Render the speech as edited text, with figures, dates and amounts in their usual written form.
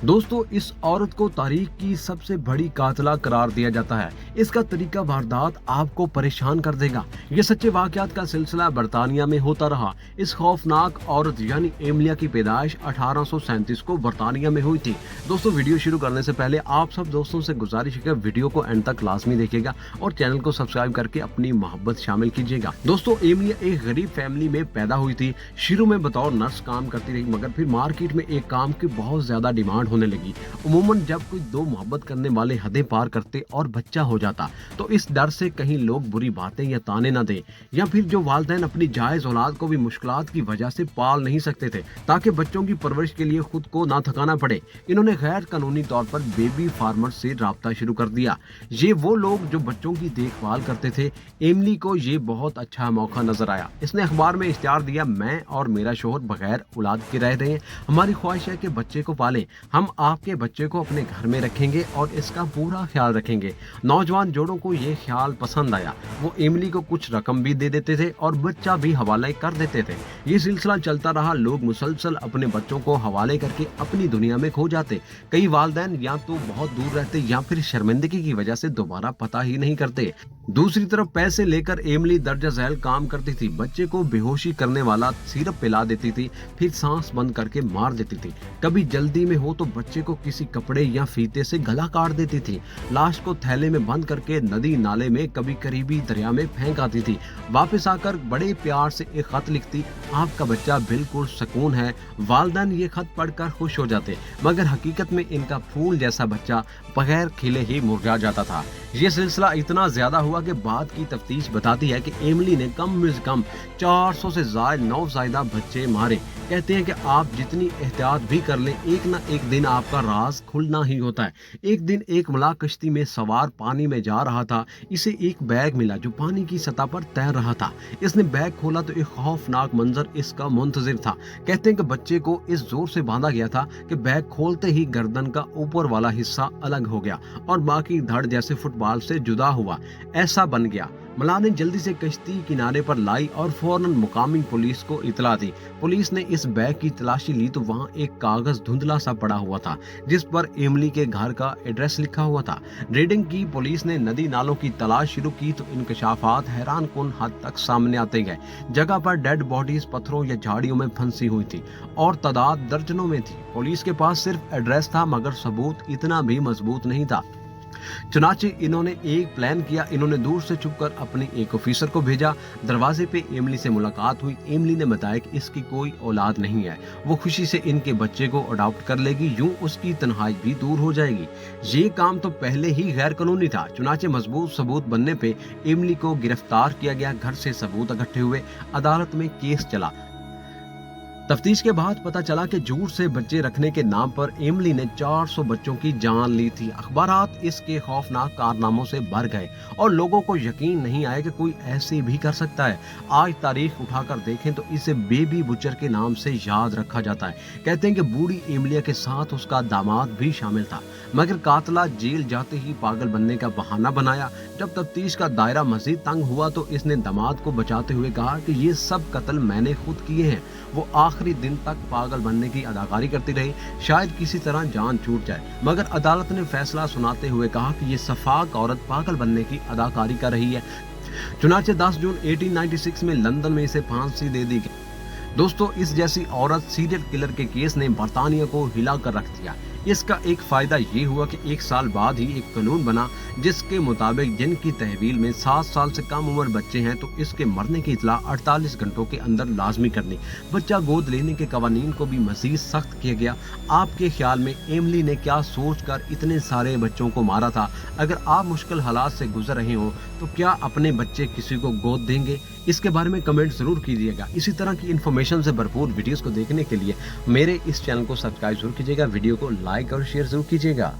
दोस्तों, इस औरत को तारीख की सबसे बड़ी कातला करार दिया जाता है। इसका तरीका वारदात आपको परेशान कर देगा। ये सच्चे वाकयात का सिलसिला बर्तानिया में होता रहा। इस खौफनाक औरत यानी एमिलिया की पैदाइश 1837 को बर्तानिया में हुई थी। दोस्तों, वीडियो शुरू करने से पहले आप सब दोस्तों से गुजारिश है कि वीडियो को एंड तक लाजमी देखिएगा और चैनल को सब्सक्राइब करके अपनी मोहब्बत शामिल कीजिएगा। दोस्तों, एमिलिया एक गरीब फैमिली में पैदा हुई थी। शुरू में बतौर नर्स काम करती रही, मगर फिर मार्केट में एक काम की बहुत ज्यादा डिमांड होने लगी। उमूमन जब कोई दो मोहब्बत करने वाले हदें पार करते और बच्चा हो जाता, तो इस डर से कहीं लोग बुरी बातें या ताने न दें, या फिर जो वालिदैन अपनी जायज औलाद को भी मुश्किलात की वजह से पाल नहीं सकते थे, ताकि बच्चों की परवरिश के लिए खुद को ना थकाना पड़े, इन्होंने गैर कानूनी तौर पर बेबी फार्मर से राब्ता शुरू कर दिया। ये वो लोग जो बच्चों की देखभाल करते थे। एमिली को ये बहुत अच्छा मौका नजर आया। इसने अखबार में इश्तिहार दिया, मैं और मेरा शोहर बगैर औलाद के रह रहे हैं, हमारी ख्वाहिश है कि बच्चे को पालें, हम आपके बच्चे को अपने घर में रखेंगे और इसका पूरा ख्याल रखेंगे। नौजवान जोड़ों को ये ख्याल पसंद आया। वो एमिली को कुछ रकम भी दे देते थे और बच्चा भी हवाले कर देते थे। ये सिलसिला चलता रहा। लोग मुसलसल अपने बच्चों को हवाले करके अपनी दुनिया में खो जाते। कई वालिदैन या तो बहुत दूर रहते या फिर शर्मिंदगी की वजह से दोबारा पता ही नहीं करते। दूसरी तरफ पैसे लेकर एमिली दर्जा झैल काम करती थी। बच्चे को बेहोशी करने वाला सिरप पिला देती थी, फिर सांस बंद करके मार देती थी। कभी जल्दी में हो तो बच्चे को किसी कपड़े या फीते से गला काट देती थी। लाश को थैले में बंद करके नदी नाले में, कभी करीबी दरिया में फेंक आती थी। वापस आकर बड़े प्यार से एक खत लिखती, आपका बच्चा बिल्कुल सुकून है। वालिदैन ये खत पढ़कर खुश हो जाते, मगर हकीकत में इनका फूल जैसा बच्चा बगैर खिले ही मुरझा जाता था। ये सिलसिला इतना ज्यादा हुआ कि बाद की तफ्तीश बताती है कि एमिली ने कम से कम 400 से ज्यादा नौज़ायदा बच्चे मारे। कहते हैं कि आप जितनी एहतियात भी कर लें, एक ना एक दिन आपका राज खुलना ही होता है। एक दिन एक मलाह कश्ती में सवार पानी में जा रहा था। इसे एक बैग मिला जो पानी की सतह पर तैर रहा था। इसने बैग खोला तो एक खौफनाक मंजर इसका मुंतजिर था। कहते हैं कि बच्चे को इस जोर से बांधा गया था कि बैग खोलते ही गर्दन का ऊपर वाला हिस्सा अलग हो गया और बाकी धड़ जैसे फुटबॉल से जुदा हुआ, ऐसा बन गया। मलाह ने जल्दी से कश्ती किनारे पर लाई और फौरन मुकामी पुलिस को इतला दी। पुलिस ने इस बैग की तलाशी ली तो वहां एक कागज धुंधला सा पड़ा हुआ था, जिस पर एमिली के घर का एड्रेस लिखा हुआ था। रेडिंग की पुलिस ने नदी नालों की तलाश शुरू की तो इंकशाफात हैरान कुन हद तक सामने आते गए। जगह पर डेड बॉडीज पत्थरों या झाड़ियों में फंसी हुई थी और तादाद दर्जनों में थी। पुलिस के पास सिर्फ एड्रेस था, मगर सबूत इतना भी मजबूत नहीं था। चुनाचे इन्होंने एक प्लान किया। इन्होंने दूर से छुपकर अपने एक ऑफिसर को भेजा। दरवाजे पे एमिली से मुलाकात हुई। एमिली ने बताया कि इसकी कोई औलाद नहीं है, वो खुशी से इनके बच्चे को अडॉप्ट कर लेगी, यूं उसकी तन्हाई भी दूर हो जाएगी। ये काम तो पहले ही गैर कानूनी था। चुनाचे मजबूत सबूत बनने पे एमिली को गिरफ्तार किया गया। घर से सबूत इकट्ठे हुए, अदालत में केस चला। तफ्तीश के बाद पता चला कि झूठ से बच्चे रखने के नाम पर एमिली ने 400 बच्चों की जान ली थी। अखबारात इसके खौफनाक कारनामों से भर गए और लोगों को यकीन नहीं आया कि कोई ऐसे भी कर सकता है। आज तारीख उठाकर देखें तो इसे बेबी बुचर के नाम से याद रखा जाता है। कहते हैं कि बूढ़ी एमिलिया के साथ उसका दामाद भी शामिल था, मगर कातला जेल जाते ही पागल बनने का बहाना बनाया। जब तफ्तीश का दायरा मजीद तंग हुआ तो इसने दामाद को बचाते हुए कहा कि ये सब कत्ल मैंने खुद किए हैं। वो आखिरी दिन तक पागल बनने की अदाकारी करती रही, शायद किसी तरह जान छूट जाए, मगर अदालत ने फैसला सुनाते हुए कहा कि ये सफाक औरत पागल बनने की अदाकारी कर रही है। चुनाचे 10 जून 1896 में लंदन में इसे फांसी दे दी गई। दोस्तों, इस जैसी औरत सीरियल किलर के केस ने बर्तानिया को हिला कर रख दिया। इसका एक फायदा ये हुआ कि 1 साल बाद ही एक कानून बना जिसके मुताबिक जिनकी तहवील में 7 साल से कम उम्र बच्चे हैं तो इसके मरने की इतला 48 घंटों के अंदर लाजमी करनी। बच्चा गोद लेने के कवानीन को भी मजीद सख्त किया गया। आपके ख्याल में एमिली ने क्या सोचकर इतने सारे बच्चों को मारा था? अगर आप मुश्किल हालात से गुजर रहे हो तो क्या अपने बच्चे किसी को गोद देंगे? इसके बारे में कमेंट जरूर कीजिएगा। इसी तरह की इन्फॉर्मेशन से भरपूर वीडियोस को देखने के लिए मेरे इस चैनल को सब्सक्राइब जरूर कीजिएगा, वीडियो को लाइक और शेयर जरूर कीजिएगा।